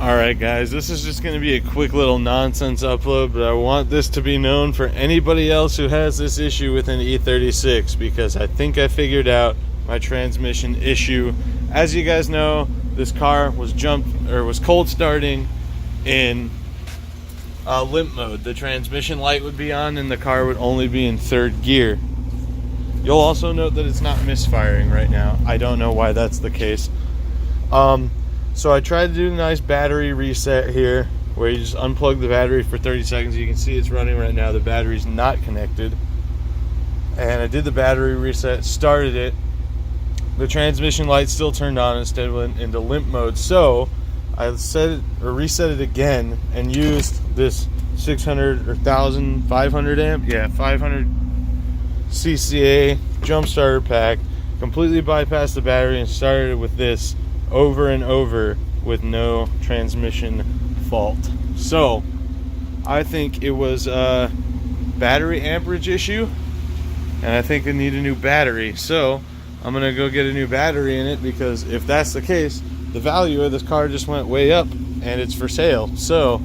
Alright guys, this is just going to be a quick little nonsense upload, but I want this to be known for anybody else who has this issue with an E36, because I think I figured out my transmission issue. As you guys know, this car was cold starting in limp mode. The transmission light would be on and the car would only be in third gear. You'll also note that it's not misfiring right now. I don't know why that's the case. So I tried to do a nice battery reset here, where you just unplug the battery for 30 seconds. You can see it's running right now. The battery's not connected. And I did the battery reset, started it. The transmission light still turned on, instead went into limp mode. So I reset it again and used this 600 or 1500 amp, 500 CCA jump starter pack, completely bypassed the battery and started it with this over and over with no transmission fault. So I think it was a battery amperage issue, and I think I need a new battery. So I'm gonna go get a new battery in it, because if that's the case, the value of this car just went way up and it's for sale. So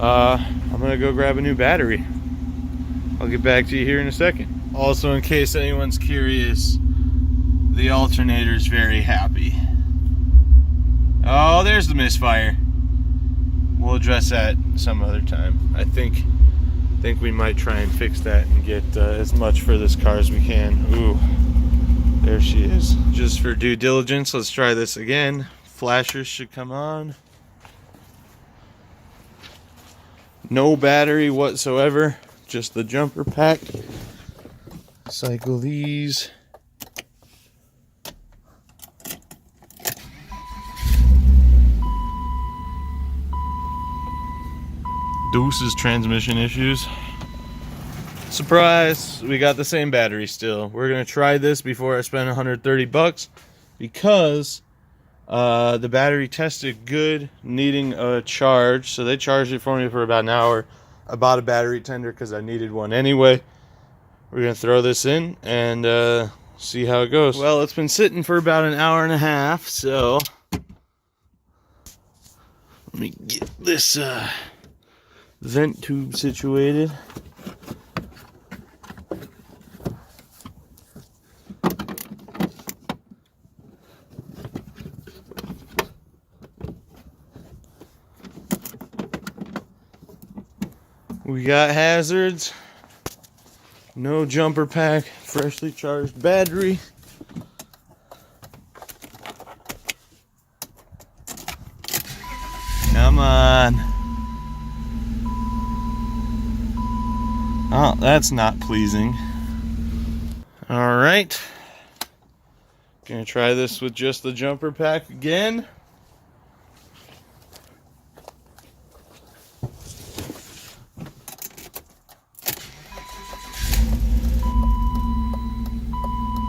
I'm gonna go grab a new battery. I'll get back to you here in a second. Also, in case anyone's curious, the alternator is very happy. Oh, there's the misfire. We'll address that some other time. I think we might try and fix that and get as much for this car as we can. Ooh, there she is. Just for due diligence, let's try this again. Flashers should come on. No battery whatsoever, just the jumper pack. Cycle these. Deuce's transmission issues. Surprise, we got the same battery still. We're gonna try this before I spend 130 bucks, because the battery tested good, needing a charge. So they charged it for me for about an hour. I bought a battery tender because I needed one anyway. We're gonna throw this in and see how it goes. Well, it's been sitting for about an hour and a half, so let me get this vent tube situated. We got hazards, no jumper pack, freshly charged battery. Come on. Oh, that's not pleasing. All right. Gonna try this with just the jumper pack again.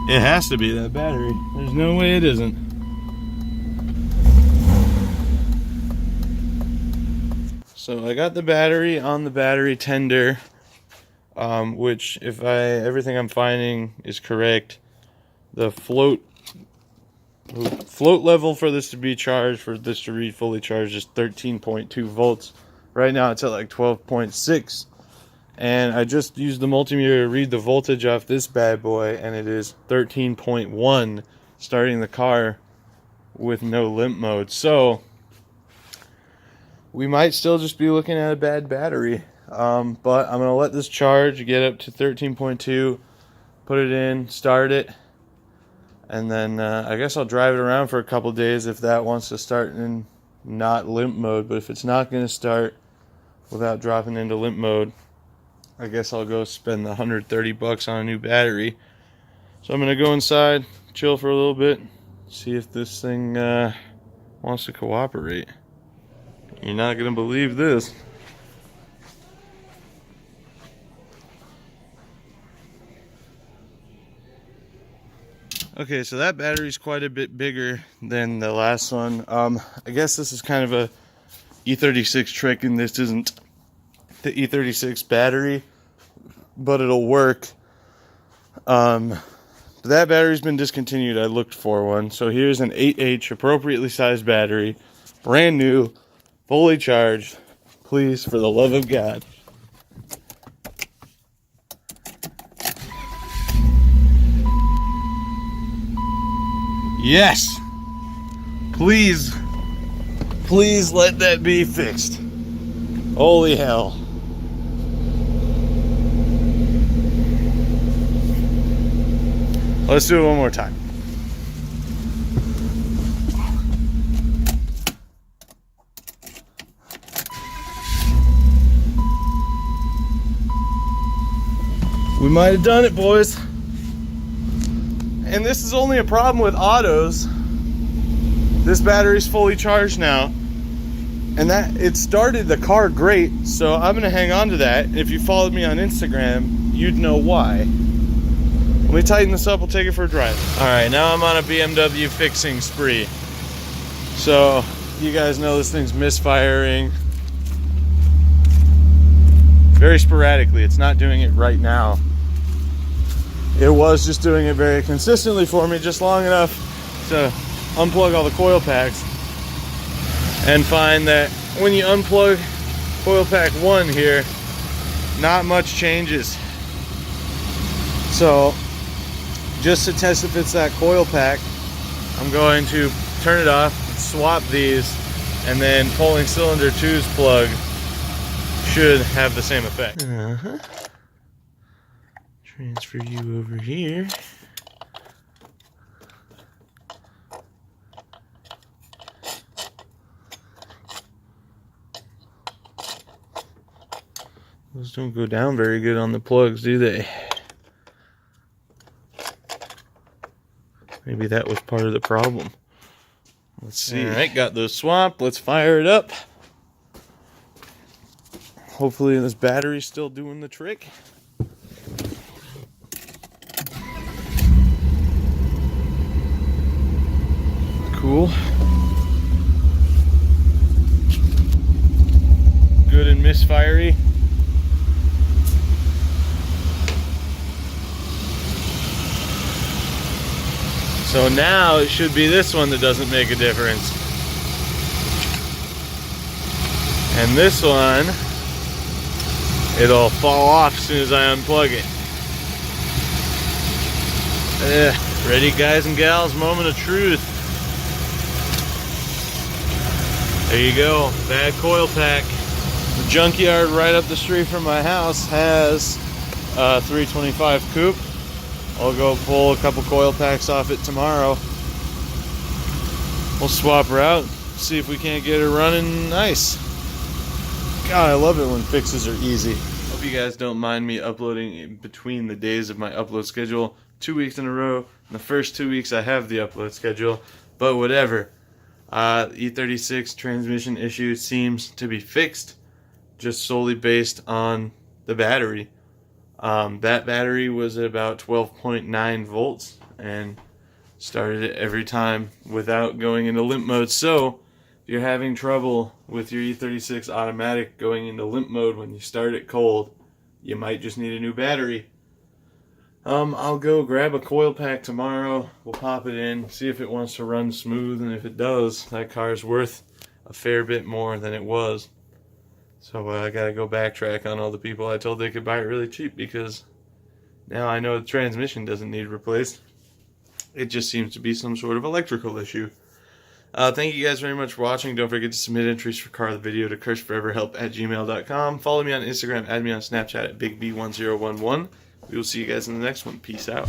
It has to be that battery. There's no way it isn't. So I got the battery on the battery tender. Which, if everything I'm finding is correct, the float level for this to be charged, for this to read fully charged, is 13.2 volts. Right now it's at like 12.6, and I just used the multimeter to read the voltage off this bad boy, and it is 13.1, starting the car with no limp mode. So we might still just be looking at a bad battery. But I'm going to let this charge, get up to 13.2, put it in, start it, and then I guess I'll drive it around for a couple days if that wants to start in not limp mode. But if it's not going to start without dropping into limp mode, I guess I'll go spend the 130 bucks on a new battery. So I'm going to go inside, chill for a little bit, see if this thing wants to cooperate. You're not going to believe this. Okay, so that battery's quite a bit bigger than the last one. I guess this is kind of a E36 trick, and this isn't the E36 battery, but it'll work. That battery's been discontinued. I looked for one. So here's an 8H appropriately sized battery brand new, fully charged. Please, for the love of God. Yes. Please, please let that be fixed. Holy hell. Let's do it one more time. We might have done it, boys. And this is only a problem with autos. This battery's fully charged now. And that it started the car great, so I'm gonna hang on to that. If you followed me on Instagram, you'd know why. Let me tighten this up, we'll take it for a drive. All right, now I'm on a BMW fixing spree. So you guys know this thing's misfiring. Very sporadically, it's not doing it right now. It was just doing it very consistently for me, just long enough to unplug all the coil packs and find that when you unplug coil pack 1 here, not much changes. So just to test if it's that coil pack, I'm going to turn it off, swap these, and then pulling cylinder 2's plug should have the same effect. Transfer you over here. Those don't go down very good on the plugs, do they? Maybe that was part of the problem. Let's see. All right, got those swapped. Let's fire it up. Hopefully this battery's still doing the trick. Cool. Good and misfiery. So now it should be this one that doesn't make a difference. And this one, it'll fall off as soon as I unplug it. Ready, guys and gals? Moment of truth. There you go, bad coil pack. The junkyard right up the street from my house has a 325 coupe. I'll go pull a couple coil packs off it tomorrow. We'll swap her out, see if we can't get her running nice. God, I love it when fixes are easy. Hope you guys don't mind me uploading in between the days of my upload schedule. 2 weeks in a row. In the first 2 weeks I have the upload schedule, but whatever. E36 transmission issue seems to be fixed, just solely based on the battery. That battery was at about 12.9 volts and started it every time without going into limp mode. So if you're having trouble with your E36 automatic going into limp mode when you start it cold, you might just need a new battery. I'll go grab a coil pack tomorrow. We'll pop it in, see if it wants to run smooth, and if it does, that car's worth a fair bit more than it was. So I gotta go backtrack on all the people I told they could buy it really cheap, because now I know the transmission doesn't need replaced. It just seems to be some sort of electrical issue. Thank you guys very much for watching. Don't forget to submit entries for Car of the Video to cursforeverhelp@gmail.com. Follow me on Instagram, add me on Snapchat at BigB1011. We will see you guys in the next one. Peace out.